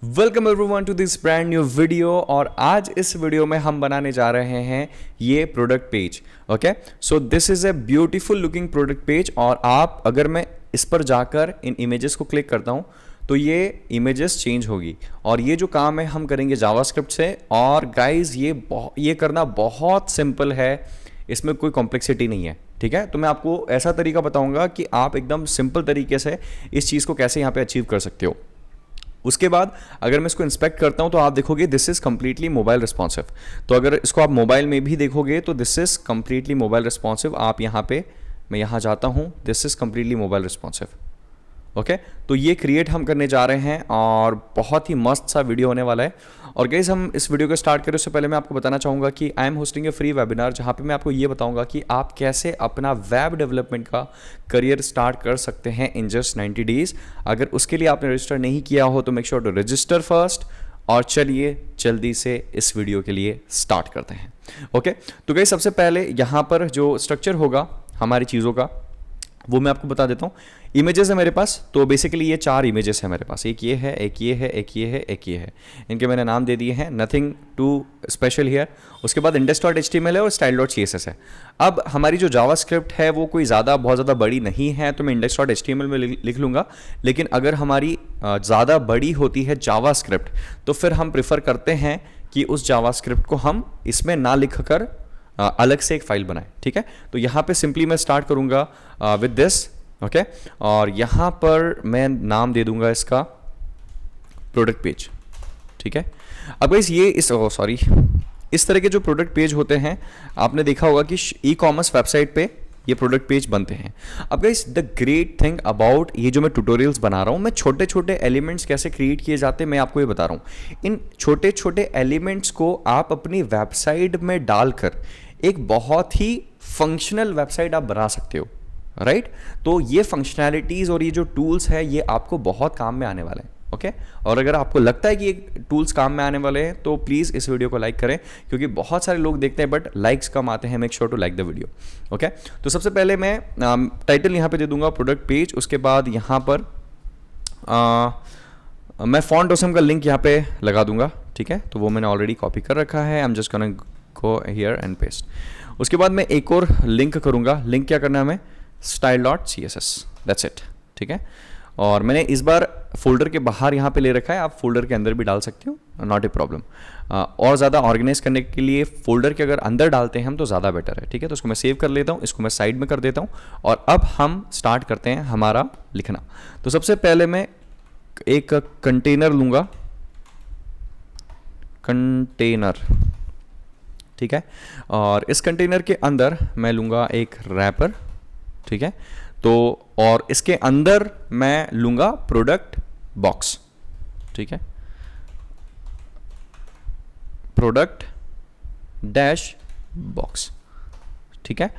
Welcome everyone to this brand new video. और आज इस वीडियो में हम बनाने जा रहे हैं ये product page. Okay, so this is a beautiful looking product page. और आप अगर मैं इस पर जाकर इन इमेजेस को क्लिक करता हूँ तो ये इमेजेस चेंज होगी। और ये जो काम है हम करेंगे जावास्क्रिप्ट से। और गाइज ये करना बहुत सिंपल है, इसमें कोई कॉम्प्लेक्सिटी नहीं है। ठीक है, तो मैं आपको ऐसा तरीका बताऊंगा कि आप एकदम सिंपल तरीके से इस चीज़ को कैसे यहाँ पे अचीव कर सकते हो। उसके बाद अगर मैं इसको इंस्पेक्ट करता हूं तो आप देखोगे this is completely mobile responsive. तो अगर इसको आप मोबाइल में भी देखोगे तो this is completely mobile responsive. आप यहाँ पे, मैं यहाँ जाता हूँ, this is completely mobile responsive. Okay, तो ये क्रिएट हम करने जा रहे हैं और बहुत ही मस्त सा वीडियो होने वाला है। और गाइस, हम इस वीडियो को स्टार्ट करें उससे पहले मैं आपको बताना चाहूँगा कि I am hosting A free webinar, जहाँ पे मैं आपको ये बताऊँगा कि आप कैसे अपना वेब डेवलपमेंट का करियर स्टार्ट कर सकते हैं इन जस्ट 90 डेज। अगर उसके लिए आपने रजिस्टर नहीं किया हो तो make sure to register first. और चलिए जल्दी से इस वीडियो के लिए स्टार्ट करते हैं। ओके, तो गाइस सबसे पहले यहाँ पर जो स्ट्रक्चर होगा हमारी चीज़ों का वो मैं आपको बता देता हूँ। इमेजेस है मेरे पास, तो बेसिकली ये 4 इमेजेस है मेरे पास। एक ये है, एक ये है, एक ये है, एक ये है। इनके मैंने नाम दे दिए हैं, नथिंग टू स्पेशल हियर। उसके बाद index.html है और style.css है। अब हमारी जो जावास्क्रिप्ट है वो कोई बहुत ज़्यादा बड़ी नहीं है, तो मैं index.html में लिख लूँगा। लेकिन अगर हमारी ज़्यादा बड़ी होती है जावास्क्रिप्ट तो फिर हम प्रेफर करते हैं कि उस जावास्क्रिप्ट को हम इसमें ना लिख कर अलग से एक फाइल बनाए। ठीक है, तो यहाँ पे सिंपली मैं स्टार्ट करूँगा विद दिस। ओके, और यहाँ पर मैं नाम दे दूंगा इसका प्रोडक्ट पेज। ठीक है, अब गाइस ये इस तरह के जो प्रोडक्ट पेज होते हैं आपने देखा होगा कि ई कॉमर्स वेबसाइट पे ये प्रोडक्ट पेज बनते हैं। अब guys the great thing about ये जो मैं ट्यूटोरियल्स बना रहा हूँ, मैं छोटे छोटे एलिमेंट्स कैसे क्रिएट किए जाते हैं मैं आपको ये बता रहा हूँ। इन छोटे छोटे एलिमेंट्स को आप अपनी वेबसाइट में डालकर एक बहुत ही फंक्शनल वेबसाइट आप बना सकते हो। राइट, तो ये फंक्शनैलिटीज़ और ये जो टूल्स है ये आपको बहुत काम में आने वाले हैं। ओके, और अगर आपको लगता है कि ये टूल्स काम में आने वाले हैं तो प्लीज़ इस वीडियो को लाइक करें, क्योंकि बहुत सारे लोग देखते हैं बट लाइक्स कम आते हैं। Make sure to like the video. Okay, तो सबसे पहले मैं टाइटल यहाँ पे दे दूंगा प्रोडक्ट पेज। उसके बाद यहाँ पर मैं फॉन्ट ऑसम का लिंक यहाँ पे लगा दूंगा। ठीक है, तो वो मैंने ऑलरेडी कॉपी कर रखा है। आई am just gonna go here and paste. उसके बाद मैं एक और लिंक करूँगा। लिंक क्या करना है हमें, style.css, दैट्स इट। ठीक है, और मैंने इस बार फोल्डर के बाहर यहाँ पे ले रखा है, आप फोल्डर के अंदर भी डाल सकते हो, नॉट ए प्रॉब्लम। और ज़्यादा ऑर्गेनाइज करने के लिए फोल्डर के अगर अंदर डालते हैं हम तो ज़्यादा बेटर है। ठीक है, तो इसको मैं सेव कर लेता हूँ, इसको मैं साइड में कर देता हूँ। और अब हम स्टार्ट करते हैं हमारा लिखना। तो सबसे पहले मैं एक कंटेनर लूँगा, कंटेनर। ठीक है, और इस कंटेनर के अंदर मैं लूँगा एक रैपर। ठीक है, तो और इसके अंदर मैं लूंगा प्रोडक्ट बॉक्स। ठीक है, प्रोडक्ट डैश बॉक्स। ठीक है,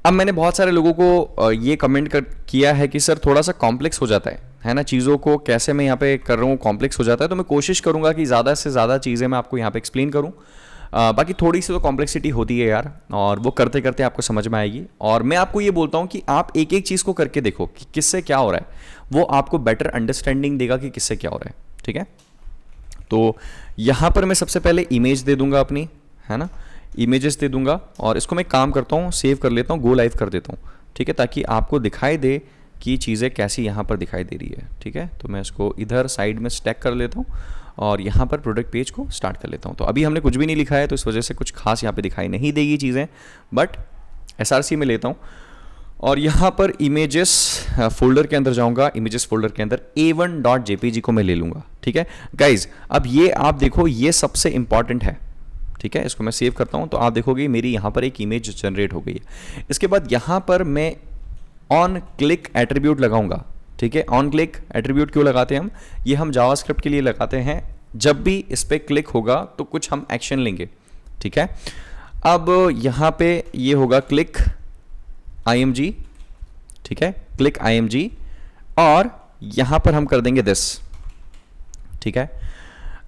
अब मैंने बहुत सारे लोगों को ये कमेंट किया है कि सर थोड़ा सा कॉम्प्लेक्स हो जाता है ना, चीज़ों को कैसे मैं यहाँ पे कर रहा हूँ कॉम्प्लेक्स हो जाता है। तो मैं कोशिश करूँगा कि ज़्यादा से ज़्यादा चीज़ें मैं आपको यहाँ पे एक्सप्लेन करूँ। बाकी थोड़ी सी तो कॉम्प्लेक्सिटी होती है यार, और वो करते करते आपको समझ में आएगी। और मैं आपको ये बोलता हूँ कि आप एक एक चीज़ को करके देखो कि किससे क्या हो रहा है, वो आपको बेटर अंडरस्टैंडिंग देगा कि किससे क्या हो रहा है। ठीक है, तो यहाँ पर मैं सबसे पहले इमेज दे दूंगा अपनी, है ना, इमेजेस दे दूंगा। और इसको मैं काम करता हूँ, सेव कर लेता हूँ, गो लाइव कर देता हूँ। ठीक है, ताकि आपको दिखाई दे कि चीज़ें कैसी यहाँ पर दिखाई दे रही है। ठीक है, तो मैं इसको इधर साइड में स्टैक कर लेता हूँ और यहाँ पर प्रोडक्ट पेज को स्टार्ट कर लेता हूँ। तो अभी हमने कुछ भी नहीं लिखा है तो इस वजह से कुछ खास यहाँ पे दिखाई नहीं देगी चीज़ें, बट SRC में लेता हूँ। और यहाँ पर इमेजेस फोल्डर के अंदर जाऊँगा, इमेजेस फोल्डर के अंदर a1.jpg को मैं ले लूँगा। ठीक है गाइज, अब ये आप देखो ये सबसे इंपॉर्टेंट है। ठीक है, इसको मैं सेव करता हूँ तो आप देखोगे मेरी यहाँ पर एक इमेज जनरेट हो गई है। इसके बाद यहाँ पर मैं ऑन क्लिक एट्रीब्यूट लगाऊंगा। ठीक है, ऑन क्लिक एट्रीब्यूट क्यों लगाते हैं हम, ये हम जावास्क्रिप्ट के लिए लगाते हैं। जब भी इस पर क्लिक होगा तो कुछ हम एक्शन लेंगे। ठीक है, अब यहाँ पे ये होगा क्लिक img। ठीक है, क्लिक img और यहाँ पर हम कर देंगे दिस। ठीक है,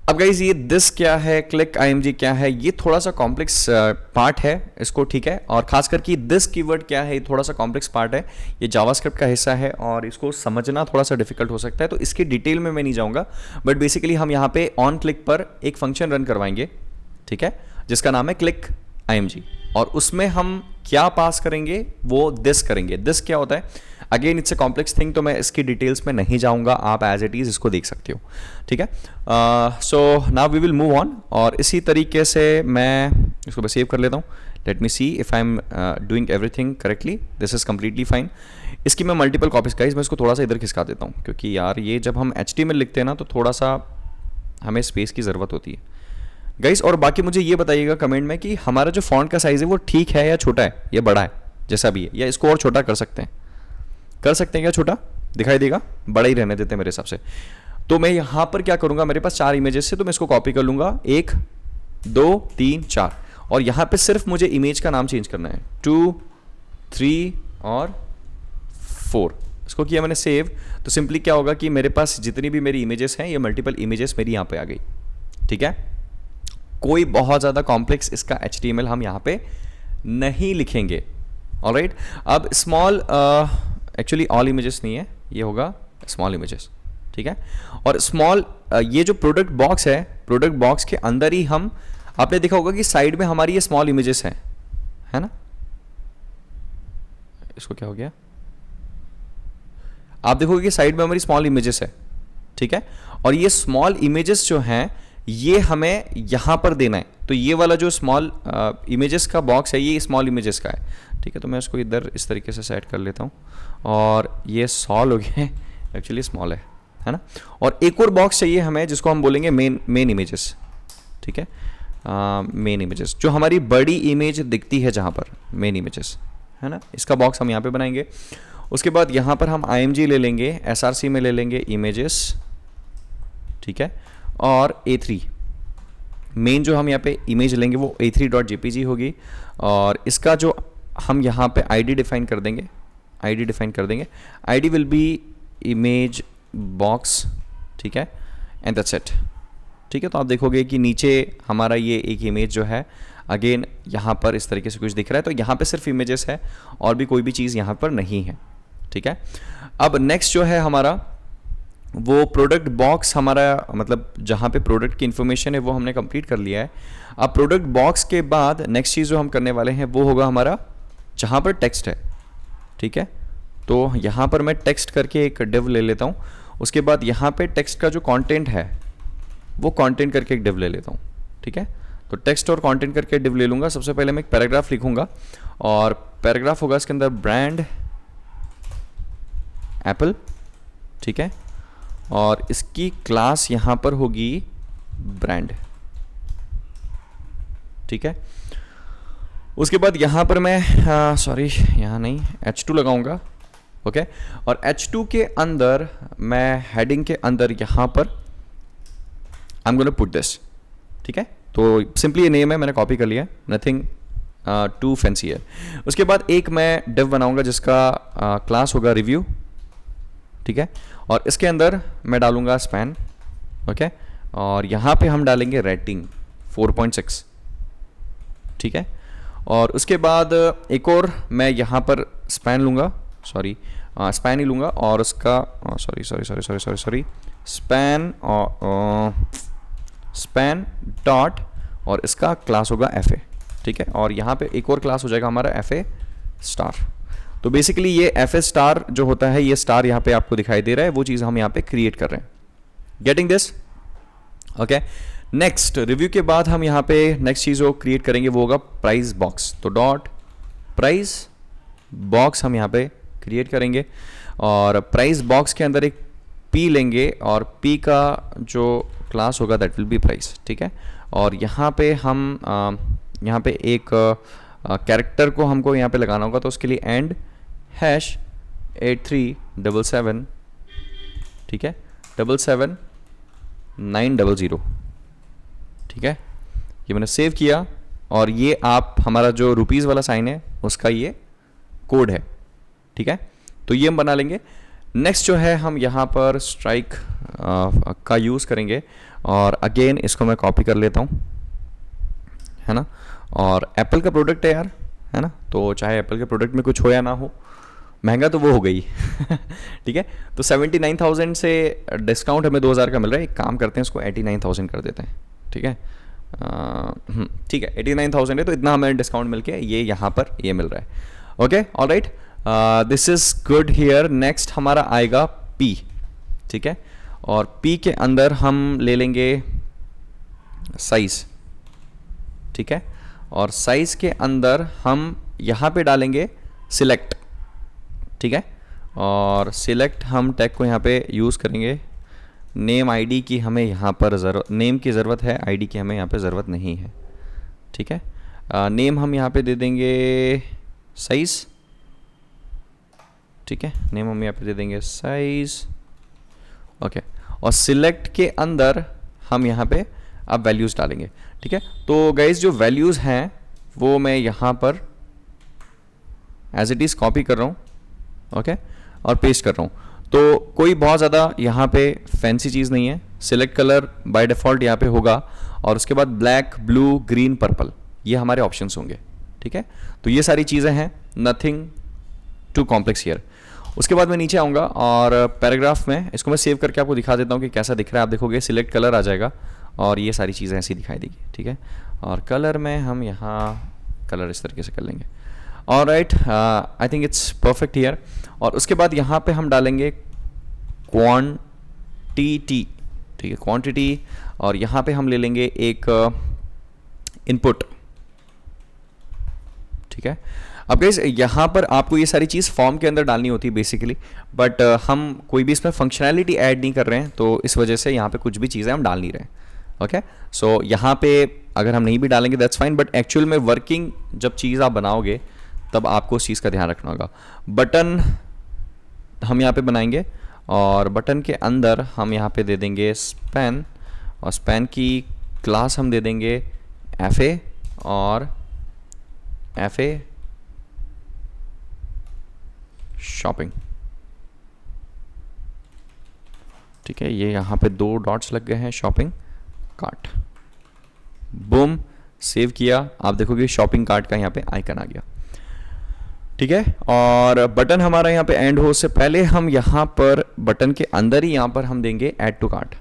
अब गाइज ये दिस क्या है, क्लिक IMG क्या है, ये थोड़ा सा कॉम्प्लेक्स पार्ट है इसको, ठीक है। और खास करके दिस कीवर्ड क्या है, ये थोड़ा सा कॉम्प्लेक्स पार्ट है, ये जावास्क्रिप्ट का हिस्सा है और इसको समझना थोड़ा सा डिफिकल्ट हो सकता है, तो इसकी डिटेल में मैं नहीं जाऊंगा। बट बेसिकली हम यहाँ पे ऑन क्लिक पर एक फंक्शन रन करवाएंगे, ठीक है, जिसका नाम है क्लिक IMG, और उसमें हम क्या पास करेंगे, वो दिस करेंगे। दिस क्या होता है, again it's a complex thing, तो मैं इसकी डिटेल्स में नहीं जाऊंगा, आप एज इट इज़ इसको देख सकते हो, ठीक है। So now we will move on, और इसी तरीके से मैं इसको सेव कर लेता हूँ। Let me see if I am doing everything correctly, this is completely fine. इसकी मैं मल्टीपल कॉपीज, गाइस मैं इसको थोड़ा सा इधर खिसका देता हूँ, क्योंकि यार ये जब हम HTML लिखते हैं ना, तो थोड़ा सा हमें स्पेस की ज़रूरत होती है गाइस। और बाकी मुझे ये बताइएगा कमेंट में कि हमारा जो फॉन्ट का साइज़ है वो ठीक है या छोटा है या बड़ा है, जैसा भी है, या इसको और छोटा कर सकते हैं क्या, छोटा दिखाई देगा, बड़ा ही रहने देते हैं मेरे हिसाब से। तो मैं यहाँ पर क्या करूँगा, मेरे पास 4 इमेजेस से, तो मैं इसको कॉपी कर लूँगा, 1 2 3 4, और यहाँ पे सिर्फ मुझे इमेज का नाम चेंज करना है, 2 3 और 4। इसको किया मैंने सेव, तो सिंपली क्या होगा कि मेरे पास जितनी भी मेरी इमेजेस हैं, ये मल्टीपल इमेजेस मेरी यहाँ पे आ गई, ठीक है। कोई बहुत ज़्यादा कॉम्प्लेक्स इसका HTML हम यहाँ पे नहीं लिखेंगे, ऑलराइट। अब स्मॉल, एक्चुअली ऑल इमेजेस नहीं है, ये होगा स्मॉल इमेजेस, ठीक है। और स्मॉल, ये जो प्रोडक्ट बॉक्स है, प्रोडक्ट बॉक्स के अंदर ही हम, आपने देखा होगा कि साइड में हमारी ये स्मॉल इमेजेस हैं, है ना। इसको क्या हो गया, आप देखोगे कि साइड में हमारी स्मॉल इमेजेस है, ठीक है। और ये स्मॉल इमेजेस जो हैं, ये हमें यहाँ पर देना है, तो ये वाला जो स्मॉल इमेजेस का बॉक्स है, ये स्मॉल इमेजेस का है, ठीक है। तो मैं इसको इधर इस तरीके से सेट कर लेता हूँ, और ये सॉल हो गया, एक्चुअली स्मॉल है ना। और एक और बॉक्स चाहिए हमें, जिसको हम बोलेंगे मेन इमेजेस, ठीक है। मेन इमेजेस, जो हमारी बड़ी इमेज दिखती है जहाँ पर, मेन इमेजेस, है ना, इसका बॉक्स हम यहाँ पे बनाएंगे। उसके बाद यहाँ पर हम IMG ले लेंगे, SRC में ले लेंगे इमेजेस, ठीक है। और A3 मेन जो हम यहाँ पे इमेज लेंगे वो A3.jpg होगी, और इसका जो हम यहाँ पे ID डिफाइन कर देंगे, ID will be image box, ठीक है, एंड दैट्स इट, ठीक है। तो आप देखोगे कि नीचे हमारा ये एक इमेज जो है, अगेन यहाँ पर इस तरीके से कुछ दिख रहा है, तो यहाँ पे सिर्फ इमेजेस है और भी कोई भी चीज़ यहाँ पर नहीं है, ठीक है। अब नेक्स्ट जो है हमारा, वो प्रोडक्ट बॉक्स हमारा, मतलब जहाँ पे प्रोडक्ट की इन्फॉर्मेशन है वो हमने कंप्लीट कर लिया है। अब प्रोडक्ट बॉक्स के बाद नेक्स्ट चीज़ जो हम करने वाले हैं वो होगा हमारा जहाँ पर टेक्स्ट है, ठीक है। तो यहाँ पर मैं टेक्स्ट करके एक डिव ले लेता हूँ। उसके बाद यहाँ पे टेक्स्ट का जो कंटेंट है वो कंटेंट करके एक डिव ले लेता हूँ, ठीक है। तो टेक्स्ट और कंटेंट करके डिव ले लूँगा। सबसे पहले मैं एक पैराग्राफ लिखूँगा, और पैराग्राफ होगा इसके अंदर ब्रांड एप्पल, ठीक है। और इसकी क्लास यहाँ पर होगी ब्रांड, ठीक है। उसके बाद यहाँ पर मैं सॉरी यहाँ नहीं, H2 लगाऊंगा, ओके। और H2 के अंदर मैं हेडिंग के अंदर यहाँ पर I am gonna put this, ठीक है। तो सिंपली ये नेम है, मैंने कॉपी कर लिया, नथिंग टू फैंसी है। उसके बाद एक मैं डिव बनाऊंगा जिसका क्लास होगा रिव्यू, ठीक है। और इसके अंदर मैं डालूंगा स्पैन, ओके। और यहाँ पे हम डालेंगे रेटिंग 4.6, ठीक है। और उसके बाद एक और मैं यहाँ पर स्पैन लूँगा, सॉरी स्पैन ही लूँगा, और उसका सॉरी स्पैन डॉट, और इसका क्लास होगा FA, ठीक है। और यहाँ पे एक और क्लास हो जाएगा हमारा FA स्टार। तो बेसिकली ये FA स्टार जो होता है, ये स्टार यहाँ पे आपको दिखाई दे रहा है, वो चीज़ हम यहाँ पे क्रिएट कर रहे हैं। Getting this, okay. Next review के बाद हम यहाँ पे नेक्स्ट चीज़ वो क्रिएट करेंगे वो होगा प्राइस बॉक्स। तो डॉट प्राइस बॉक्स हम यहाँ पे क्रिएट करेंगे, और प्राइस बॉक्स के अंदर एक P लेंगे, और P का जो क्लास होगा दैट विल बी प्राइस, ठीक है। और यहाँ पे हम यहाँ पे एक कैरेक्टर को हमको यहाँ पे लगाना होगा, तो उसके लिए एंड हैश 8377, ठीक है, 77900, ठीक है। ये मैंने सेव किया, और ये आप हमारा जो रुपीज़ वाला साइन है उसका ये कोड है, ठीक है। तो ये हम बना लेंगे। नेक्स्ट जो है हम यहाँ पर स्ट्राइक का यूज़ करेंगे और अगेन इसको मैं कॉपी कर लेता हूँ, है ना। और एप्पल का प्रोडक्ट है यार, है ना, तो चाहे एप्पल के प्रोडक्ट में कुछ हो या ना हो, महंगा तो वो हो गई ठीक है। तो 79,000 से डिस्काउंट हमें 2,000 का मिल रहा है। एक काम करते हैं, इसको 89,000 कर देते हैं, ठीक है। ठीक है, 89,000 है तो इतना हमें डिस्काउंट मिल के ये यहाँ पर ये मिल रहा है। Okay, alright, this is good here. Next हमारा आएगा P, ठीक है। और P के अंदर हम ले लेंगे साइज़, ठीक है। और साइज़ के अंदर हम यहाँ पे डालेंगे सिलेक्ट, ठीक है। और सिलेक्ट हम टैग को यहाँ पे यूज़ करेंगे। नेम आईडी की हमें यहाँ पर नेम की ज़रूरत है, आईडी की हमें यहाँ पे ज़रूरत नहीं है, ठीक है। नेम हम यहाँ पे दे देंगे साइज़, ठीक है। नेम हम यहाँ पे दे देंगे साइज़, ओके। और सिलेक्ट के अंदर हम यहाँ पे अब वैल्यूज़ डालेंगे, ठीक है। तो गाइज जो वैल्यूज़ हैं वो मैं यहाँ पर एज इट इज़ कॉपी कर रहा हूँ, ओके, और पेस्ट कर रहा हूँ। तो कोई बहुत ज़्यादा यहाँ पे फैंसी चीज़ नहीं है। सिलेक्ट कलर बाय डिफ़ॉल्ट यहाँ पे होगा और उसके बाद ब्लैक, ब्लू, ग्रीन, पर्पल, ये हमारे ऑप्शंस होंगे, ठीक है। तो ये सारी चीज़ें हैं, नथिंग टू कॉम्प्लेक्स हियर। उसके बाद मैं नीचे आऊँगा और पैराग्राफ में इसको मैं सेव करके आपको दिखा देता हूँ कि कैसा दिख रहा है। आप देखोगे सिलेक्ट कलर आ जाएगा और ये सारी चीज़ें ऐसी दिखाई देगी, ठीक है। और कलर में हम यहाँ कलर इस तरीके से कर लेंगे। Alright, I think it's perfect here. और उसके बाद यहाँ पे हम डालेंगे क्वांटिटी, ठीक है, क्वांटिटी। और यहाँ पे हम ले लेंगे एक इनपुट, ठीक है। अब गाइस यहाँ पर आपको ये सारी चीज़ फॉर्म के अंदर डालनी होती है बेसिकली, बट हम कोई भी इसमें फंक्शनैलिटी ऐड नहीं कर रहे हैं, तो इस वजह से यहाँ पे कुछ भी चीज़ें हम डाल नहीं रहे हैं, ओके। सो यहाँ पे अगर हम नहीं भी डालेंगे दैट्स फाइन, बट एक्चुअल में वर्किंग जब चीज़ आप बनाओगे तब आपको उस चीज़ का ध्यान रखना होगा। बटन हम यहाँ पे बनाएंगे और बटन के अंदर हम यहाँ पे दे देंगे स्पैन, और स्पैन की क्लास हम दे देंगे FA और FA शॉपिंग, ठीक है। ये यहाँ पे 2 डॉट्स लग गए हैं, शॉपिंग कार्ट, बूम, सेव किया। आप देखोगे शॉपिंग कार्ट का यहाँ पे आइकन आ गया, ठीक है। और बटन हमारा यहाँ पे एंड हो उससे पहले हम यहाँ पर बटन के अंदर ही यहाँ पर हम देंगे ऐड टू कार्ट,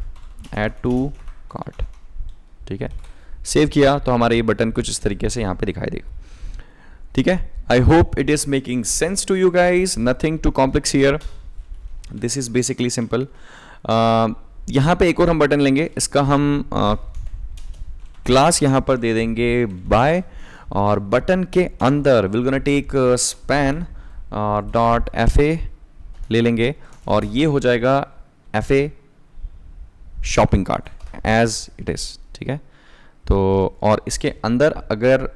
ठीक है। सेव किया तो हमारा ये बटन कुछ इस तरीके से यहाँ पे दिखाई देगा, ठीक है। I hope it is making sense to you guys, nothing too complex here, this is basically simple. यहाँ पे एक और हम बटन लेंगे, इसका हम क्लास यहाँ पर दे देंगे बाय, और बटन के अंदर will gonna take span dot FA ले लेंगे और ये हो जाएगा FA shopping cart as it is, ठीक है। तो और इसके अंदर अगर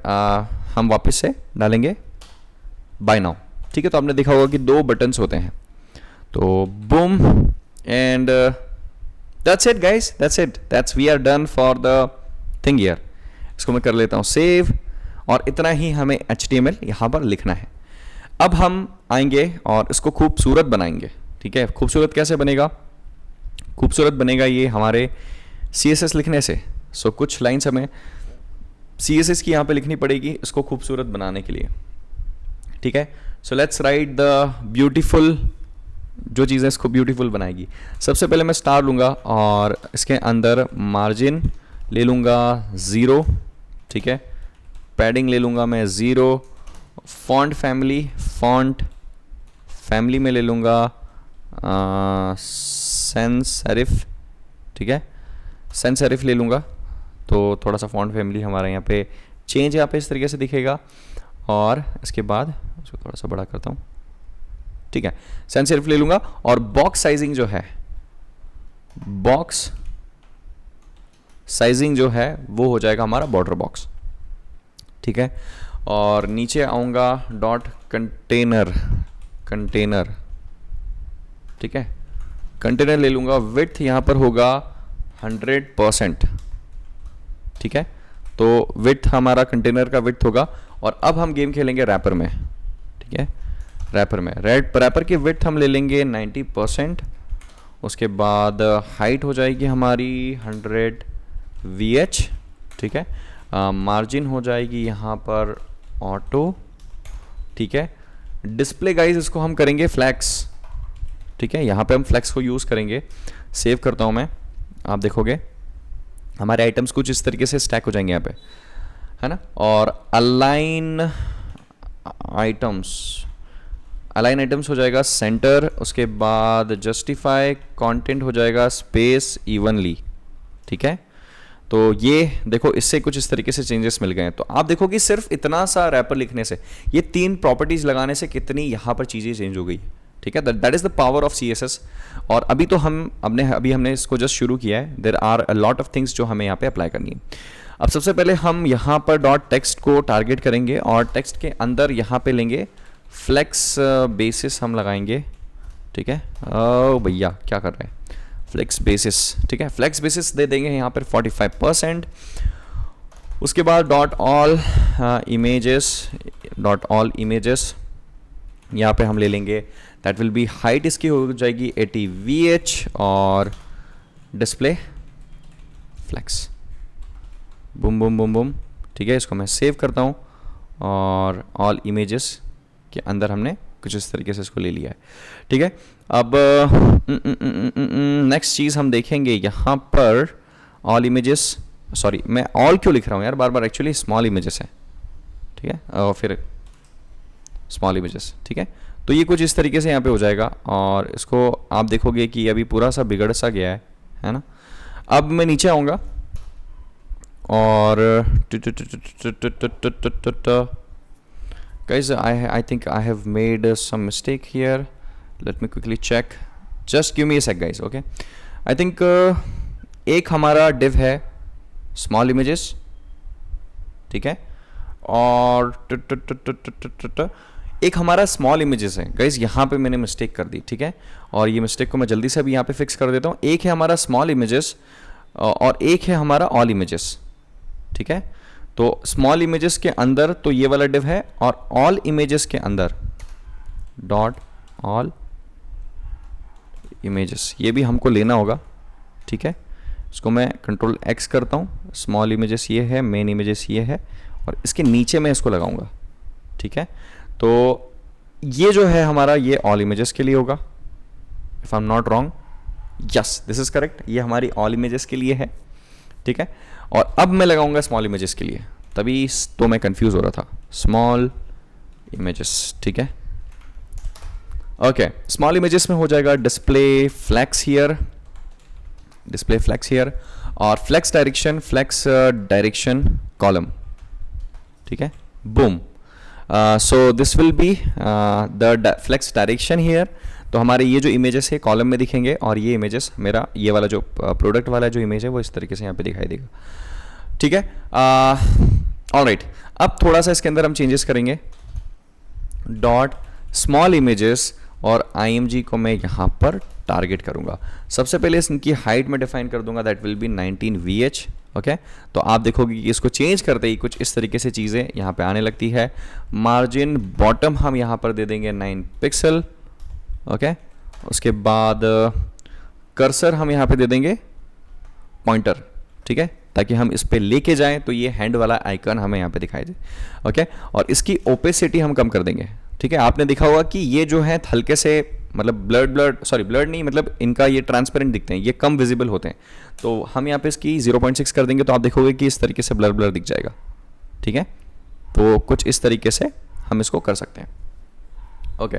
हम वापस से डालेंगे बाय नाउ, ठीक है। तो आपने देखा होगा कि 2 बटन्स होते हैं, तो boom and that's it guys, that's we are done for the thing here. इसको मैं कर लेता हूँ सेव, और इतना ही हमें HTML यहाँ पर लिखना है। अब हम आएंगे और इसको खूबसूरत बनाएंगे, ठीक है। खूबसूरत कैसे बनेगा? खूबसूरत बनेगा ये हमारे CSS लिखने से। सो कुछ लाइन्स हमें CSS की यहाँ पे लिखनी पड़ेगी इसको खूबसूरत बनाने के लिए, ठीक है। So let's write the beautiful, जो चीज़ें इसको ब्यूटीफुल बनाएगी। सबसे पहले मैं स्टार लूँगा और इसके अंदर मार्जिन ले लूँगा 0, ठीक है। पैडिंग ले लूँगा मैं 0, फॉन्ट फैमिली में ले लूँगा सैंस सेरिफ, ठीक है, सैंस सेरिफ ले लूँगा। तो थोड़ा सा फॉन्ट फैमिली हमारा यहाँ पे चेंज यहाँ पे इस तरीके से दिखेगा, और इसके बाद उसको थोड़ा सा बड़ा करता हूँ, ठीक है। सैंस सेरिफ ले लूँगा और बॉक्स साइजिंग जो है, बॉक्स साइजिंग जो है वो हो जाएगा हमारा बॉर्डर बॉक्स, ठीक है। और नीचे आऊँगा डॉट कंटेनर, ठीक है। कंटेनर ले लूँगा, विड्थ यहाँ पर होगा 100%, ठीक है। तो विड्थ हमारा कंटेनर का विड्थ होगा। और अब हम गेम खेलेंगे रैपर में, ठीक है। रैपर में रैपर की विड्थ हम ले लेंगे 90%। उसके बाद हाइट हो जाएगी हमारी 100 VH, ठीक है। मार्जिन हो जाएगी यहाँ पर ऑटो, ठीक है। डिस्प्ले गाइज इसको हम करेंगे फ्लैक्स, ठीक है। यहाँ पे हम फ्लैक्स को यूज़ करेंगे। सेव करता हूँ मैं, आप देखोगे हमारे आइटम्स कुछ इस तरीके से स्टैक हो जाएंगे यहाँ पे, है ना। और अलाइन आइटम्स हो जाएगा सेंटर। उसके बाद जस्टिफाई कंटेंट हो जाएगा स्पेस इवनली, ठीक है। तो ये देखो इससे कुछ इस तरीके से चेंजेस मिल गए हैं। तो आप देखो कि सिर्फ इतना सा रैपर लिखने से, ये 3 प्रॉपर्टीज लगाने से कितनी यहाँ पर चीज़ें चेंज हो गई, ठीक है। That is the power of CSS। और अभी तो हमने इसको जस्ट शुरू किया है। There are a lot of things जो हमें यहाँ पे अप्लाई करनी है। अब सबसे पहले हम यहाँ पर डॉट टेक्स्ट को टारगेट करेंगे और टेक्स्ट के अंदर यहाँ पे लेंगे फ्लेक्स बेसिस हम लगाएंगे, ठीक है। ओ भैया क्या कर रहे हैं, फ्लेक्स बेसिस, ठीक है। फ्लेक्स बेसिस दे देंगे यहाँ पर 45%। उसके बाद डॉट ऑल इमेजेस यहाँ पे हम ले लेंगे। दैट विल बी हाइट इसकी हो जाएगी 80 VH और display flex, boom boom boom boom, ठीक है। इसको मैं सेव करता हूँ और ऑल इमेजेस के अंदर हमने कुछ इस तरीके से इसको ले लिया है, ठीक है। अब नेक्स्ट चीज़ हम देखेंगे यहाँ पर ऑल इमेजेस, सॉरी मैं ऑल क्यों लिख रहा हूँ यार बार बार, एक्चुअली स्मॉल इमेजेस है, ठीक है। और फिर स्मॉल इमेजेस, ठीक है। तो ये कुछ इस तरीके से यहाँ पे हो जाएगा और इसको आप देखोगे कि अभी पूरा सा बिगड़ सा गया है ना। अब मैं नीचे आऊँगा और guys I think I have made some mistake here. Let me quickly check. Just give me a sec guys, okay. I think एक हमारा div है small images, ठीक है। और एक हमारा स्मॉल इमेजेस है गाइज, यहाँ पे मैंने मिस्टेक कर दी, ठीक है। और ये मिस्टेक को मैं जल्दी से अभी यहाँ पे फिक्स कर देता हूँ। एक है हमारा स्मॉल इमेजेस और एक है हमारा ऑल इमेजेस, ठीक है। तो स्मॉल इमेजेस के अंदर तो ये वाला डिव है और ऑल इमेजेस के अंदर डॉट ऑल इमेजेस, ये भी हमको लेना होगा, ठीक है। इसको मैं कंट्रोल X करता हूँ। स्मॉल इमेजेस ये है, मेन इमेजेस ये है और इसके नीचे मैं इसको लगाऊंगा, ठीक है। तो ये जो है हमारा ये ऑल इमेजेस के लिए होगा, if I am not wrong, yes this is correct. ये हमारी ऑल इमेजेस के लिए है, ठीक है। और अब मैं लगाऊंगा स्मॉल इमेजेस के लिए, तभी तो मैं कंफ्यूज हो रहा था। स्मॉल इमेजेस, ठीक है। ओके, स्मॉल इमेजेस में हो जाएगा display flex here, display flex here और फ्लेक्स डायरेक्शन कॉलम, ठीक है। Boom, so this will be the flex direction here. तो हमारे ये जो इमेजेस है कॉलम में दिखेंगे और ये इमेजेस मेरा ये वाला जो प्रोडक्ट वाला जो इमेज है वो इस तरीके से यहाँ पे दिखाई देगा, ठीक है। ऑलराइट, अब थोड़ा सा इसके अंदर हम चेंजेस करेंगे। डॉट स्मॉल इमेजेस और IMG को मैं यहाँ पर टारगेट करूँगा। सबसे पहले इनकी हाइट में डिफाइन कर दूंगा, that will be 19 VH, okay. तो आप देखोगे कि इसको चेंज करते ही कुछ इस तरीके से चीज़ें यहाँ पे आने लगती है। मार्जिन बॉटम हम यहाँ पर दे देंगे 9 पिक्सल, ओके। उसके बाद कर्सर हम यहाँ पे दे देंगे पॉइंटर, ठीक है, ताकि हम इस पे लेके जाएं तो ये हैंड वाला आइकन हमें यहाँ पे दिखाई दे, ओके। और इसकी ओपेसिटी हम कम कर देंगे, ठीक है। आपने देखा होगा कि ये जो है हल्के से मतलब ब्लड नहीं, मतलब इनका ये ट्रांसपेरेंट दिखते हैं, ये कम विजिबल होते हैं। तो हम यहाँ पे इसकी 0.6 कर देंगे तो आप देखोगे कि इस तरीके से ब्लर दिख जाएगा, ठीक है। तो कुछ इस तरीके से हम इसको कर सकते हैं, okay.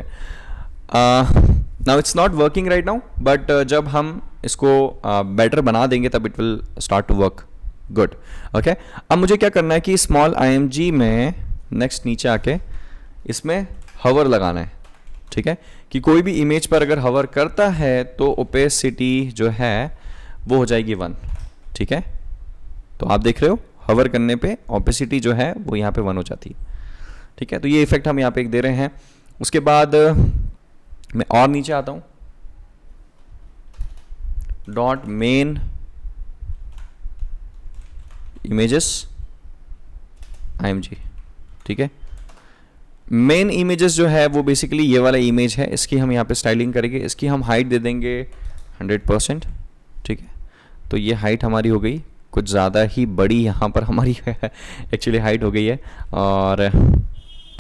Now it's not working right now, but जब हम इसको बेटर बना देंगे तब it will start to work good, okay. अब मुझे क्या करना है कि स्मॉल IMG में नेक्स्ट नीचे आके इसमें हवर लगाना है, ठीक है। कि कोई भी इमेज पर अगर हवर करता है तो ओपेसिटी जो है वो हो जाएगी 1, ठीक है। तो आप देख रहे हो हवर करने पे ओपेसिटी जो है वो यहाँ पे 1 हो जाती है, ठीक है। तो ये इफेक्ट हम यहाँ पे एक दे रहे हैं। उसके बाद मैं और नीचे आता हूँ, डॉट मेन इमेजेस IMG, ठीक है। मेन इमेजेस जो है वो बेसिकली ये वाला इमेज है, इसकी हम यहाँ पे स्टाइलिंग करेंगे, इसकी हम हाइट दे देंगे 100%, ठीक है। तो ये हाइट हमारी हो गई कुछ ज़्यादा ही बड़ी, यहाँ पर हमारी एक्चुअली हाइट हो गई है, और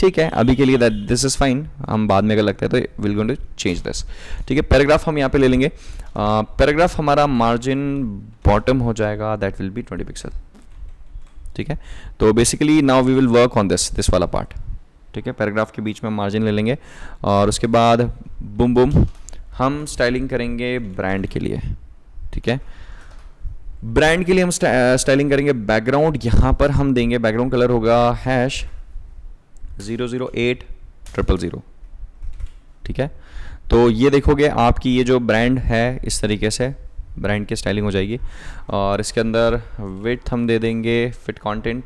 ठीक है अभी के लिए दैट दिस इज़ फाइन, हम बाद में अगर लगता है तो will going to change this, ठीक है। पैराग्राफ हम यहाँ पे ले लेंगे, पैराग्राफ हमारा मार्जिन बॉटम हो जाएगा, दैट विल बी 20 पिक्सल, ठीक है। तो basically now we will work on this वाला पार्ट, ठीक है। पैराग्राफ के बीच में मार्जिन ले लेंगे, और उसके बाद बुम बुम हम स्टाइलिंग करेंगे ब्रांड के लिए, ठीक है। ब्रांड के लिए हम स्टाइलिंग करेंगे बैकग्राउंड, यहाँ पर हम देंगे बैकग्राउंड कलर होगा #00800, ठीक है। तो ये देखोगे आपकी ये जो ब्रांड है इस तरीके से ब्रांड की स्टाइलिंग हो जाएगी, और इसके अंदर विड्थ हम दे देंगे फिट कंटेंट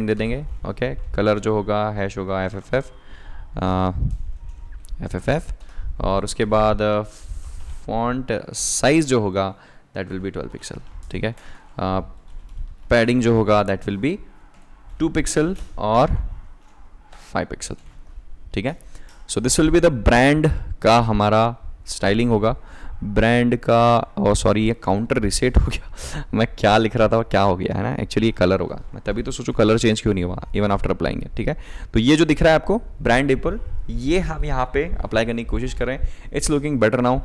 दे देंगे, ओके। कलर जो होगा हैश होगा FFF, और उसके बाद फॉन्ट साइज़ जो होगा दैट विल बी 12 पिक्सल, ठीक है। पैडिंग जो होगा दैट विल बी 2 पिक्सल और 5 पिक्सल, ठीक है। So this will be the brand का हमारा स्टाइलिंग होगा, ब्रांड का, सॉरी ये काउंटर रिसेट हो गया मैं क्या लिख रहा था क्या हो गया है ना, एक्चुअली ये कलर होगा, मैं तभी तो सोचूं कलर चेंज क्यों नहीं हुआ इवन आफ्टर अप्लाइंग है, ठीक है। तो ये जो दिख रहा है आपको ब्रांड एप्पल, ये हम यहाँ पे अप्लाई करने की कोशिश कर रहे हैं, it's looking better now,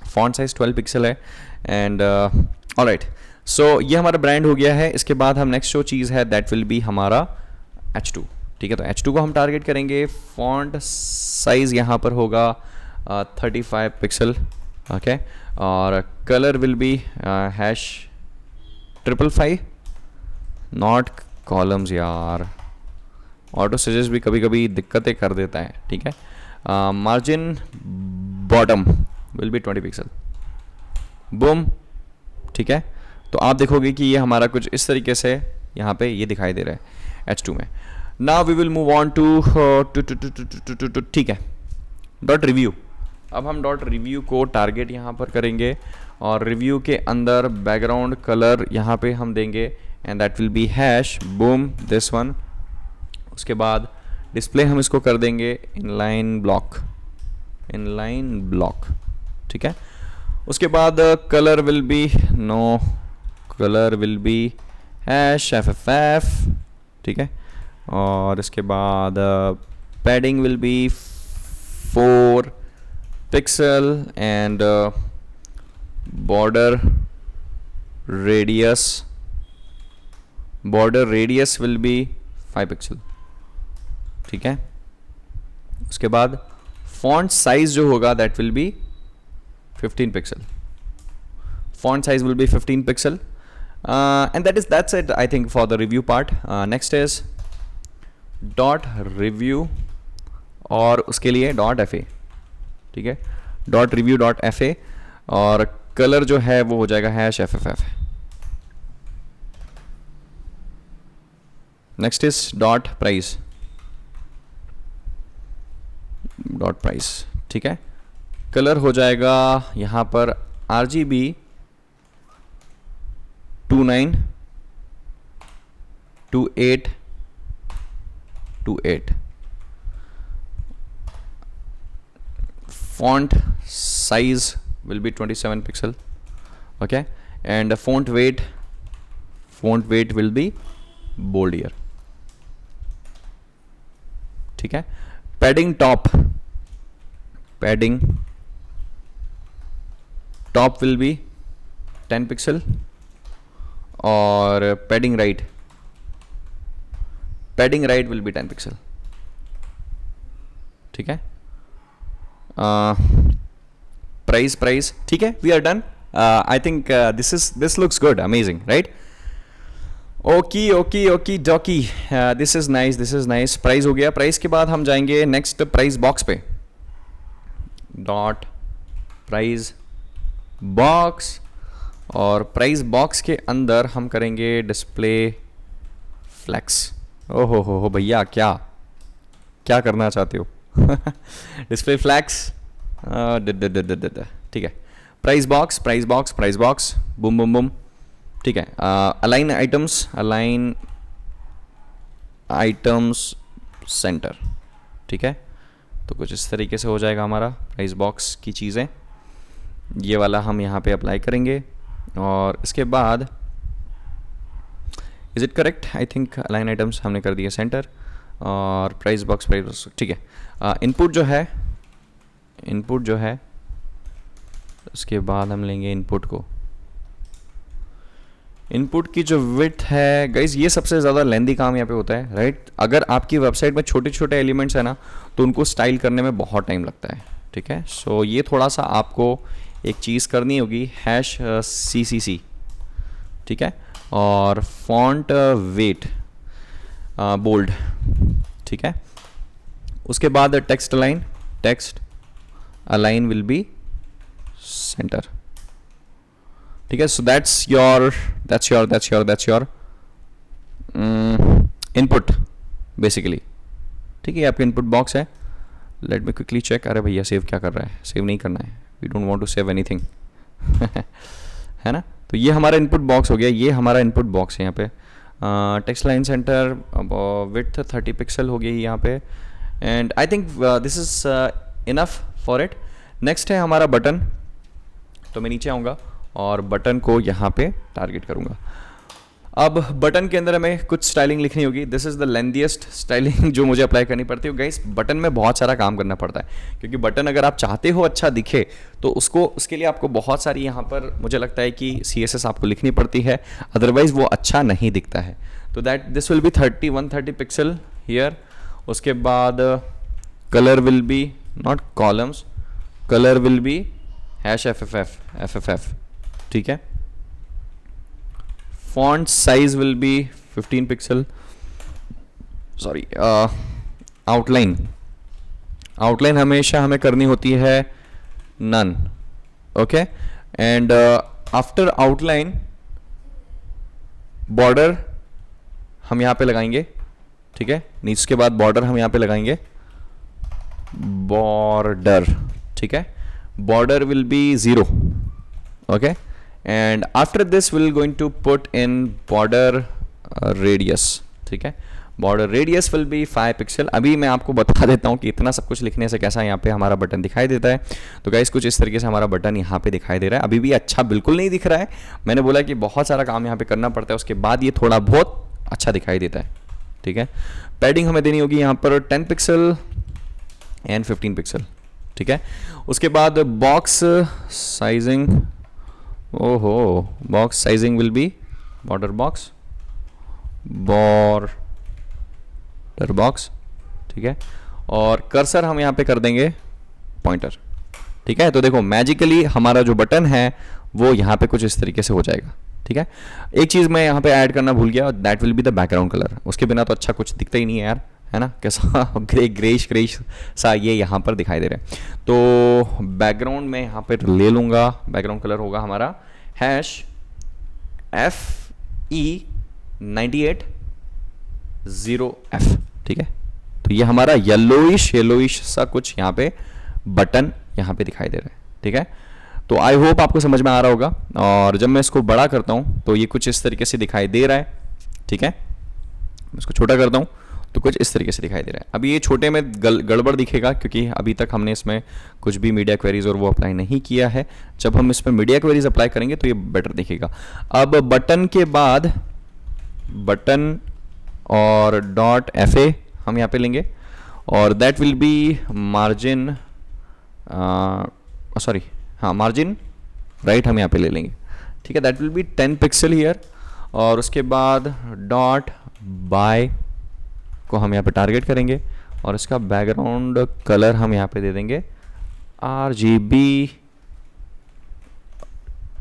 font size 12 pixel है, एंड ऑलराइट। सो ये हमारा ब्रांड हो गया है। इसके बाद हम नेक्स्ट जो चीज़ है दैट विल बी हमारा H2, ठीक है। तो H2 को हम टारगेट करेंगे, फॉन्ट साइज यहाँ पर होगा 35 पिक्सल, ओके, और colour will B #555, not columns, यार ऑटो सजेस्ट भी कभी कभी दिक्कतें कर देता है, ठीक है। Margin bottom will be 20 pixel, boom, ठीक है। तो आप देखोगे कि ये हमारा कुछ इस तरीके से यहाँ पे ये दिखाई दे रहा है H2 में। Now we will move on to, ठीक है, डॉट रिव्यू। अब हम डॉट रिव्यू को टारगेट यहाँ पर करेंगे, और रिव्यू के अंदर बैकग्राउंड कलर यहाँ पे हम देंगे, and that will be hash boom this one. उसके बाद डिस्प्ले हम इसको कर देंगे इनलाइन ब्लॉक, ठीक है। उसके बाद colour will B hash FFF, ठीक है। और इसके बाद padding will be 4 pixel, and border radius will be 5 pixel, ठीक है। उसके बाद फॉन्ट साइज जो होगा that will be 15 pixel, font size will be 15 pixel, and that's it I think for the review part. Next is dot review, और उसके लिए .fa, ठीक है, .review.fa, और कलर जो है वो हो जाएगा #FFF। नेक्स्ट इज .price, ठीक है। कलर हो जाएगा यहाँ पर RGB 292828, font size will be 27 pixel, okay, and the font weight will be bolder, ठीक है। padding top will be 10 pixel, और padding right will be 10 pixel, ठीक है। प्राइस, ठीक है, we are done. I think this looks good, amazing, right. Okey dokey, this is nice. Price हो गया। Price के बाद हम जाएंगे नेक्स्ट प्राइस बॉक्स पे, डॉट प्राइस बॉक्स, और प्राइस बॉक्स के अंदर हम करेंगे डिस्प्ले फ्लैक्स। ओहो हो भैया, क्या करना चाहते हो डिस्प्ले फ्लैक्स, ठीक है। प्राइस बॉक्स, बूम, ठीक है। अलाइन आइटम्स सेंटर, ठीक है। तो कुछ इस तरीके से हो जाएगा हमारा प्राइस बॉक्स की चीज़ें। ये वाला हम यहाँ पे अप्लाई करेंगे और इसके बाद is it correct, I think line items हमने कर दिए सेंटर और प्राइस बॉक्स, ठीक है। इनपुट जो है उसके बाद हम लेंगे इनपुट की जो विड्थ है गाइज, ये सबसे ज़्यादा लेंदी काम यहाँ पे होता है, राइट। अगर आपकी वेबसाइट में छोटे छोटे एलिमेंट्स है ना, तो उनको स्टाइल करने में बहुत टाइम लगता है, ठीक है। सो ये थोड़ा सा आपको एक चीज़ करनी होगी, #CCC, ठीक है, और फॉन्ट वेट बोल्ड, ठीक है। उसके बाद text align will be centre, ठीक है। So that's your input basically, ठीक है। आपका इनपुट बॉक्स है। Let me quickly check. अरे भैया सेव क्या कर रहा है, सेव नहीं करना है, we don't want to save anything है ना। तो ये हमारा इनपुट बॉक्स हो गया, ये हमारा इनपुट बॉक्स है यहाँ पे। Text line centre width 30 pixel हो गई यहाँ पे, and I think this is enough for it. Next है हमारा बटन। तो मैं नीचे आऊँगा और बटन को यहाँ पे टारगेट करूँगा। अब बटन के अंदर हमें कुछ स्टाइलिंग लिखनी होगी। This is the lengthiest styling जो मुझे अप्लाई करनी पड़ती है गाइस। बटन में बहुत सारा काम करना पड़ता है, क्योंकि बटन अगर आप चाहते हो अच्छा दिखे तो उसके लिए आपको बहुत सारी यहाँ पर मुझे लगता है कि CSS आपको लिखनी पड़ती है, अदरवाइज़ वो अच्छा नहीं दिखता है। तो that this will be 130 pixel here. उसके बाद colour will be not columns, colour will be #FFF, ठीक है। Font size will be 15 pixel, sorry. Outline हमेशा हमें करनी होती है none, okay. And after outline border हम यहाँ पे लगाएंगे, ठीक है। नीचे के बाद बॉर्डर हम यहाँ पे लगाएंगे, बॉर्डर, ठीक है। Border will be 0, okay. And after this will going to put in border radius, ठीक है। Border radius will be 5 pixel. अभी मैं आपको बता देता हूँ कि इतना सब कुछ लिखने से कैसा यहाँ पे हमारा बटन दिखाई देता है। तो गाइस कुछ इस तरीके से हमारा बटन यहाँ पे दिखाई दे रहा है। अभी भी अच्छा बिल्कुल नहीं दिख रहा है, मैंने बोला कि बहुत सारा काम यहाँ पे करना पड़ता है, उसके बाद ये थोड़ा बहुत अच्छा दिखाई देता है, ठीक है। पैडिंग हमें देनी होगी यहाँ पर 10 पिक्सल एंड 15 पिक्सल, ठीक है। उसके बाद बॉक्स साइजिंग, ओहो, box sizing will be border box, ठीक है। और कर्सर हम यहाँ पे कर देंगे पॉइंटर, ठीक है। तो देखो मैजिकली हमारा जो बटन है वो यहाँ पे कुछ इस तरीके से हो जाएगा, ठीक है। एक चीज़ मैं यहाँ पे ऐड करना भूल गया, that will be the background colour. उसके बिना तो अच्छा कुछ दिखता ही नहीं है यार, है ना। कैसा ग्रेश सा ये यहाँ पर दिखाई दे रहा है। तो बैकग्राउंड में यहाँ पर ले लूँगा, बैकग्राउंड कलर होगा हमारा #FE980F, ठीक है। तो ये हमारा येलोइश सा कुछ यहाँ पे बटन यहाँ पे दिखाई दे रहा है, ठीक है। तो आई होप आपको समझ में आ रहा होगा। और जब मैं इसको बड़ा करता हूँ तो ये कुछ इस तरीके से दिखाई दे रहा है, ठीक है। इसको छोटा करता हूँ तो कुछ इस तरीके से दिखाई दे रहा है। अभी ये छोटे में गड़बड़ दिखेगा, क्योंकि अभी तक हमने इसमें कुछ भी मीडिया क्वेरीज और वो अप्लाई नहीं किया है। जब हम इसमें मीडिया क्वेरीज अप्लाई करेंगे तो ये बेटर दिखेगा। अब बटन के बाद बटन और .FA हम यहाँ पे लेंगे, और that will be margin, sorry हाँ, मार्जिन राइट हम यहाँ पे ले लेंगे, ठीक है। That will be 10 pixel here. और उसके बाद .by को हम यहाँ पे टारगेट करेंगे, और इसका बैकग्राउंड कलर हम यहाँ पे दे देंगे RGB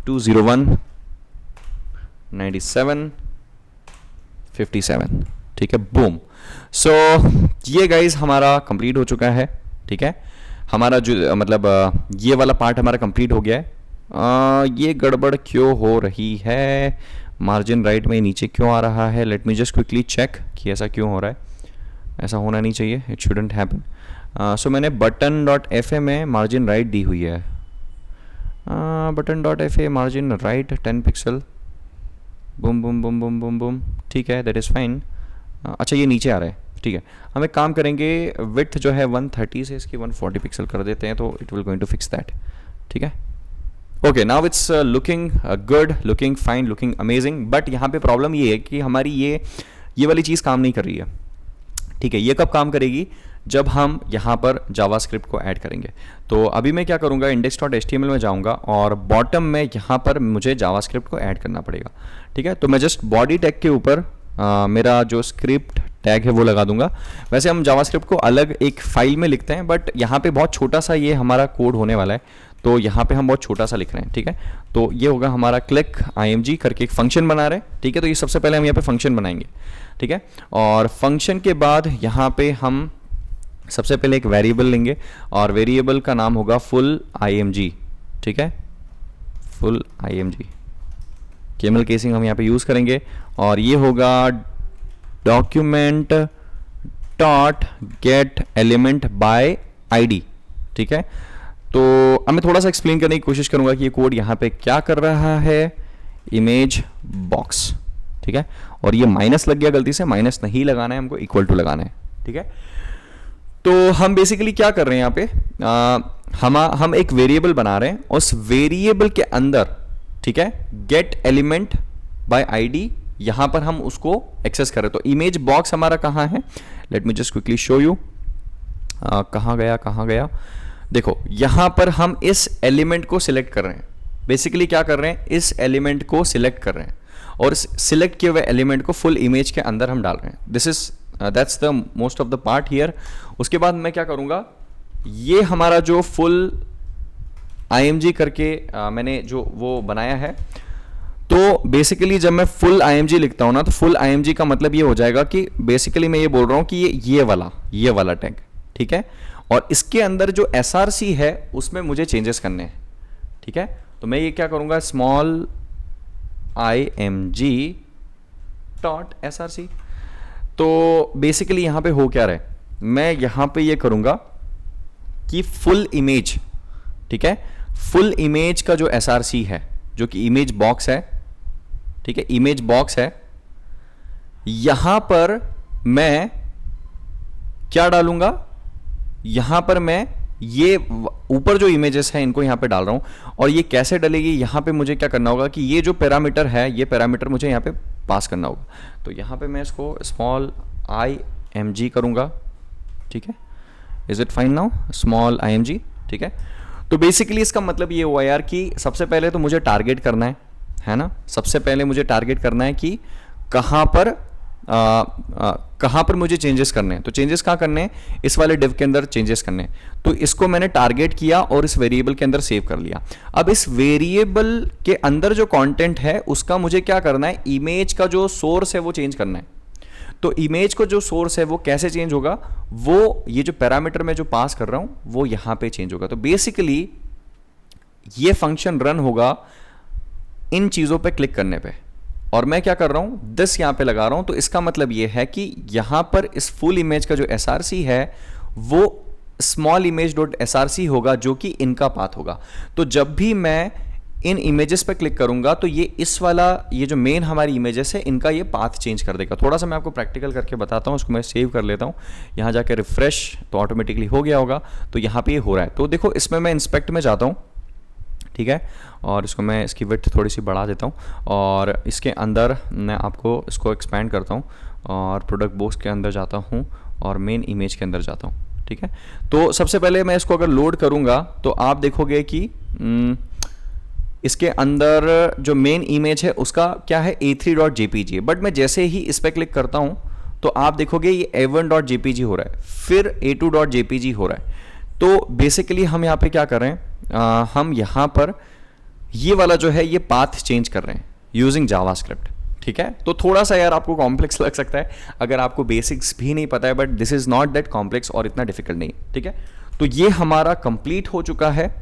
2019757, ठीक है। बूम। सो ये गाइज हमारा कंप्लीट हो चुका है, ठीक है। हमारा जो मतलब ये वाला पार्ट हमारा कंप्लीट हो गया है। ये गड़बड़ क्यों हो रही है, मार्जिन राइट में नीचे क्यों आ रहा है, let me just quickly check कि ऐसा क्यों हो रहा है। ऐसा होना नहीं चाहिए, इट शुडंट हैपन। सो मैंने button.fa में मार्जिन राइट दी हुई है, button.fa margin right 10 pixel, boom boom boom boom boom boom, ठीक है, दैट इज़ फाइन। अच्छा ये नीचे आ रहा है, ठीक है, हम एक काम करेंगे, विड्थ जो है 130 से इसकी 140 पिक्सल कर देते हैं, तो it will going to fix that. ठीक है, okay, now it's looking good, looking fine, looking amazing. But यहाँ पे प्रॉब्लम ये है कि हमारी ये वाली चीज़ काम नहीं कर रही है। ठीक है, ये कब काम करेगी? जब हम यहाँ पर जावास्क्रिप्ट को ऐड करेंगे। तो अभी मैं क्या करूँगा, index.html में जाऊँगा और बॉटम में यहाँ पर मुझे जावास्क्रिप्ट को ऐड करना पड़ेगा। ठीक है, तो मैं जस्ट बॉडी टैग के ऊपर मेरा जो स्क्रिप्ट टैग है वो लगा दूंगा। वैसे हम जावास्क्रिप्ट को अलग एक फाइल में लिखते हैं, बट यहाँ पे बहुत छोटा सा ये हमारा कोड होने वाला है, तो यहाँ पे हम बहुत छोटा सा लिख रहे हैं। ठीक है, तो ये होगा हमारा क्लिक img करके एक फंक्शन बना रहे हैं। ठीक है, तो ये सबसे पहले हम यहाँ पे फंक्शन बनाएंगे। ठीक है, और फंक्शन के बाद यहाँ पे हम सबसे पहले एक वेरिएबल लेंगे और वेरिएबल का नाम होगा फुल img। ठीक है, फुल img केमल केसिंग हम यहाँ पे यूज़ करेंगे और ये होगा document dot gate element by id। ठीक है, तो अब मैं थोड़ा सा एक्सप्लेन करने की कोशिश करूंगा कि ये कोड यहाँ पे क्या कर रहा है। इमेज बॉक्स, ठीक है, और ये माइनस लग गया गलती से, माइनस नहीं लगाना है हमको, इक्वल टू लगाना है। ठीक है, तो हम बेसिकली क्या कर रहे हैं यहाँ पे, हम एक वेरिएबल बना रहे हैं, उस वेरिएबल के अंदर, ठीक है, गेट एलिमेंट बाय आईडी, यहां पर हम उसको एक्सेस करें। तो इमेज बॉक्स हमारा कहां है, let me just quickly show you. कहां गया, देखो यहां पर हम इस एलिमेंट को सिलेक्ट कर रहे हैं। बेसिकली क्या कर रहे हैं, इस एलिमेंट को सिलेक्ट कर रहे हैं और सिलेक्ट किए हुए एलिमेंट को फुल इमेज के अंदर हम डाल रहे हैं। This is that's the most of the part here. उसके बाद मैं क्या करूंगा, ये हमारा जो फुल img करके मैंने जो वो बनाया है, तो बेसिकली जब मैं फुल img लिखता हूं ना, तो फुल img का मतलब ये हो जाएगा कि बेसिकली मैं ये बोल रहा हूं कि ये वाला टैग, ठीक है, और इसके अंदर जो src है उसमें मुझे चेंजेस करने हैं। ठीक है, तो मैं ये क्या करूंगा, स्मॉल img डॉट src। तो बेसिकली यहां पे हो क्या रहा है, मैं यहां पे ये करूंगा कि फुल इमेज, ठीक है, फुल इमेज का जो src है, जो कि इमेज बॉक्स है, ठीक है, इमेज बॉक्स है, यहां पर मैं क्या डालूंगा, यहां पर मैं ये ऊपर जो इमेजेस हैं इनको यहां पे डाल रहा हूं। और ये कैसे डलेगी, यहां पे मुझे क्या करना होगा कि ये जो पैरामीटर है, ये पैरामीटर मुझे यहां पे पास करना होगा। तो यहां पे मैं इसको स्मॉल img करूंगा। ठीक है, is it fine now, small img। ठीक है, तो बेसिकली इसका मतलब ये हुआ यार कि सबसे पहले तो मुझे टारगेट करना है ना, सबसे पहले मुझे टारगेट करना है कि कहां पर मुझे चेंजेस करने हैं। तो चेंजेस कहां करने हैं, इस वाले डिव के अंदर चेंजेस करने हैं। तो इसको मैंने टारगेट किया और इस वेरिएबल के अंदर सेव कर लिया। अब इस वेरिएबल के अंदर जो कंटेंट है उसका मुझे क्या करना है, इमेज का जो सोर्स है वो चेंज करना है। तो इमेज को जो सोर्स है वो कैसे चेंज होगा, वो ये जो पैरामीटर मैं जो पास कर रहा हूं वो यहां पे चेंज होगा। तो बेसिकली ये फंक्शन रन होगा इन चीजों पे क्लिक करने पे, और मैं क्या कर रहा हूं, दिस यहां पे लगा रहा हूं। तो इसका मतलब ये है कि यहां पर इस फुल इमेज का जो src है वो स्मॉल इमेज डॉट src होगा, जो कि इनका पाथ होगा। तो जब भी मैं इन इमेजेस पे क्लिक करूंगा तो ये इस वाला, ये जो मेन हमारी इमेजेस है, इनका ये पाथ चेंज कर देगा। थोड़ा सा मैं आपको प्रैक्टिकल करके बताता हूं, इसको मैं सेव कर लेता हूं, यहां जाके रिफ्रेश, तो ऑटोमेटिकली हो गया होगा। तो यहां पे ये हो रहा है। तो देखो इसमें मैं इंस्पेक्ट में जाता हूं, ठीक है, और इसको मैं इसकी विड्थ थोड़ी सी बढ़ा देता हूँ और इसके अंदर मैं आपको इसको एक्सपैंड करता हूँ और प्रोडक्ट बॉक्स के अंदर जाता हूँ और मेन इमेज के अंदर जाता हूँ। ठीक है, तो सबसे पहले मैं इसको अगर लोड करूँगा तो आप देखोगे कि इसके अंदर जो मेन इमेज है उसका क्या है, a3.jpg है। बट मैं जैसे ही इस पर क्लिक करता हूँ तो आप देखोगे ये a1.jpg हो रहा है, फिर a2.jpg हो रहा है। तो बेसिकली हम यहाँ पे क्या कर रहे हैं, हम यहाँ पर ये वाला जो है ये पाथ चेंज कर रहे हैं यूजिंग जावास्क्रिप्ट। ठीक है, तो थोड़ा सा यार आपको कॉम्प्लेक्स लग सकता है अगर आपको बेसिक्स भी नहीं पता है, but this is not that complex और इतना डिफिकल्ट नहीं। ठीक है, तो ये हमारा कंप्लीट हो चुका है,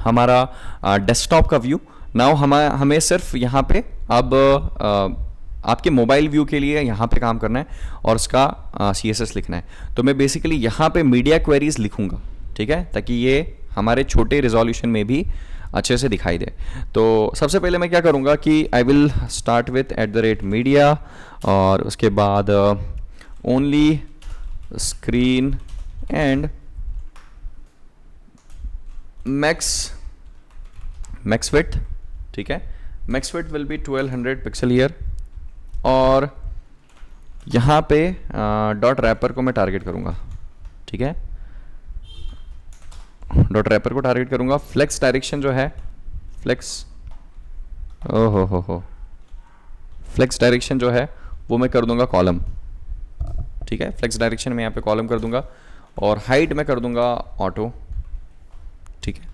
हमारा डेस्कटॉप का व्यू। नाउ हमें सिर्फ यहाँ पे अब आपके मोबाइल व्यू के लिए यहाँ पे काम करना है और उसका CSS लिखना है। तो मैं बेसिकली यहाँ पे मीडिया क्वेरीज लिखूंगा, ठीक है, ताकि ये हमारे छोटे रिजोल्यूशन में भी अच्छे से दिखाई दे। तो सबसे पहले मैं क्या करूँगा कि I will start with @media और उसके बाद only screen and max width, ठीक है, max width will be 1200 pixel year. और यहाँ पे डॉट रैपर को मैं टारगेट करूँगा, ठीक है, डॉट रैपर को टारगेट करूँगा। फ्लेक्स डायरेक्शन जो है, फ्लेक्स फ्लेक्स डायरेक्शन जो है वो मैं कर दूंगा कॉलम, ठीक है, फ्लेक्स डायरेक्शन में यहाँ पे कॉलम कर दूंगा। और हाइट में कर दूंगा ऑटो, ठीक है,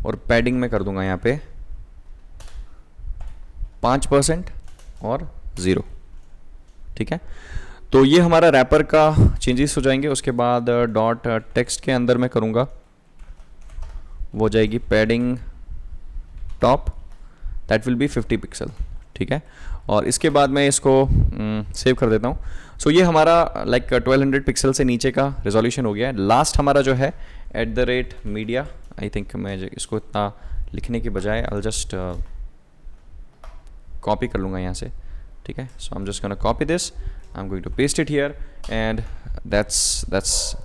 और पैडिंग में कर दूंगा यहाँ पे 5% और 0, ठीक है। तो ये हमारा रैपर का चेंजेस हो जाएंगे। उसके बाद डॉट टेक्स्ट के अंदर मैं करूँगा, वो हो जाएगी padding top, that will be 50 pixel, ठीक है। और इसके बाद मैं इसको सेव कर देता हूँ। सो ये हमारा लाइक 1200 पिक्सल से नीचे का रेजोल्यूशन हो गया है। लास्ट हमारा जो है @media, आई थिंक मैं इसको इतना लिखने के बजाय आई जस्ट कॉपी कर लूँगा यहाँ से, ठीक है। So I am just gonna copy this, I am going to paste it here and that's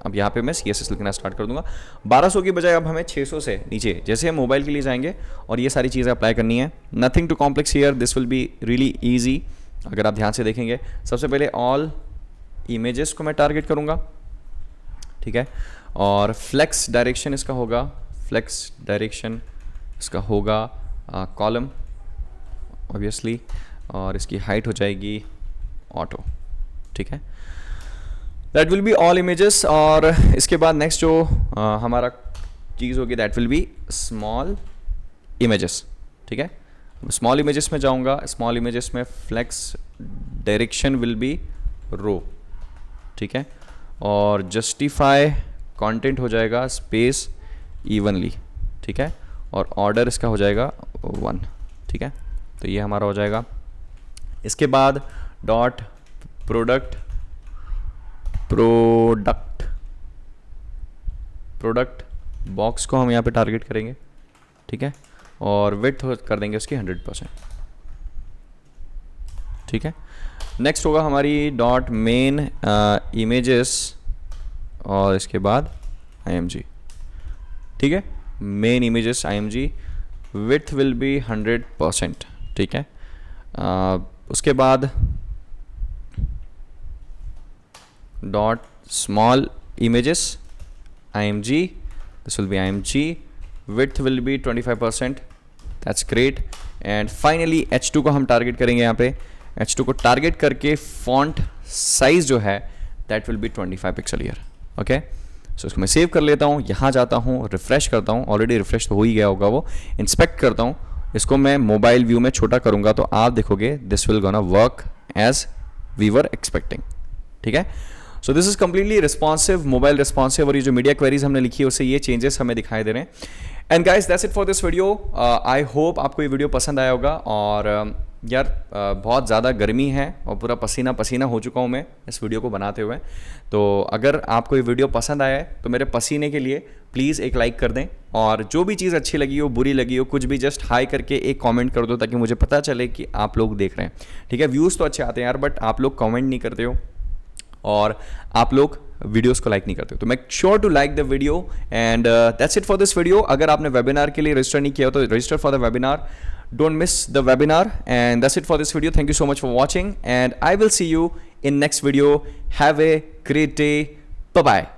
अब यहाँ पे मैं CSS लिखना स्टार्ट कर दूंगा। 1200 की बजाय अब हमें 600 से नीचे जैसे हम मोबाइल के लिए जाएंगे और ये सारी चीज़ें अप्लाई करनी है। Nothing too complex here, this will be really easy अगर आप ध्यान से देखेंगे। सबसे पहले ऑल इमेजेस को मैं टारगेट करूँगा, ठीक है। और फ्लेक्स डायरेक्शन इसका होगा, फ्लेक्स डायरेक्शन इसका होगा कॉलम ऑब्वियसली, और इसकी हाइट हो जाएगी ऑटो, ठीक है। That will be all images. और इसके बाद नेक्स्ट जो हमारा चीज़ होगी that will be small images, ठीक है। स्मॉल इमेजेस में जाऊंगा, स्मॉल इमेजेस में फ्लेक्स डायरेक्शन विल बी रो, ठीक है। और जस्टिफाई कंटेंट हो जाएगा स्पेस इवनली, ठीक है। और ऑर्डर इसका हो जाएगा 1, ठीक है। तो ये हमारा हो जाएगा। इसके बाद डॉट प्रोडक्ट बॉक्स को हम यहाँ पे टारगेट करेंगे, ठीक है। और विड्थ कर देंगे उसकी 100%, ठीक है। नेक्स्ट होगा हमारी डॉट मेन इमेजेस और इसके बाद img, ठीक है। Main images img, width will be 100%, ठीक है। उसके बाद dot small images img, this will be img, width will be 25%, that's great। and finally h2 को हम टारगेट करेंगे। यहाँ पे h2 को टारगेट करके फॉन्ट साइज जो है that will be 25 pixel year, okay. So इसको मैं सेव कर लेता हूँ, यहाँ जाता हूँ, रिफ्रेश करता हूँ, ऑलरेडी रिफ्रेश तो हो ही गया होगा वो, इंस्पेक्ट करता हूँ, इसको मैं मोबाइल व्यू में छोटा करूँगा तो आप देखोगे this will gonna work as we were expecting, ठीक है। So this is completely responsive, mobile responsive, और ये जो मीडिया क्वेरीज हमने लिखी है उससे ये चेंजेस हमें दिखाई दे रहे हैं। And guys that's it for this video. I hope आपको ये वीडियो पसंद आया होगा। और यार बहुत ज़्यादा गर्मी है और पूरा पसीना पसीना हो चुका हूँ मैं इस वीडियो को बनाते हुए। तो अगर आपको ये वीडियो पसंद आया है तो मेरे पसीने के लिए प्लीज़ एक लाइक कर दें, और जो भी चीज़ अच्छी लगी हो, बुरी लगी हो, कुछ भी जस्ट हाई करके एक कमेंट कर दो ताकि मुझे पता चले कि आप लोग देख रहे हैं, ठीक है। व्यूज़ तो अच्छे आते हैं यार, बट आप लोग कमेंट नहीं करते हो और आप लोग वीडियोस को लाइक नहीं करते हो। तो make sure to like the video and that's it for this video. अगर आपने वेबिनार के लिए रजिस्टर नहीं किया हो तो register for the webinar, don't miss the webinar, and that's it for this video. Thank you so much for watching and I will see you in next video. Have a great day. Bye bye.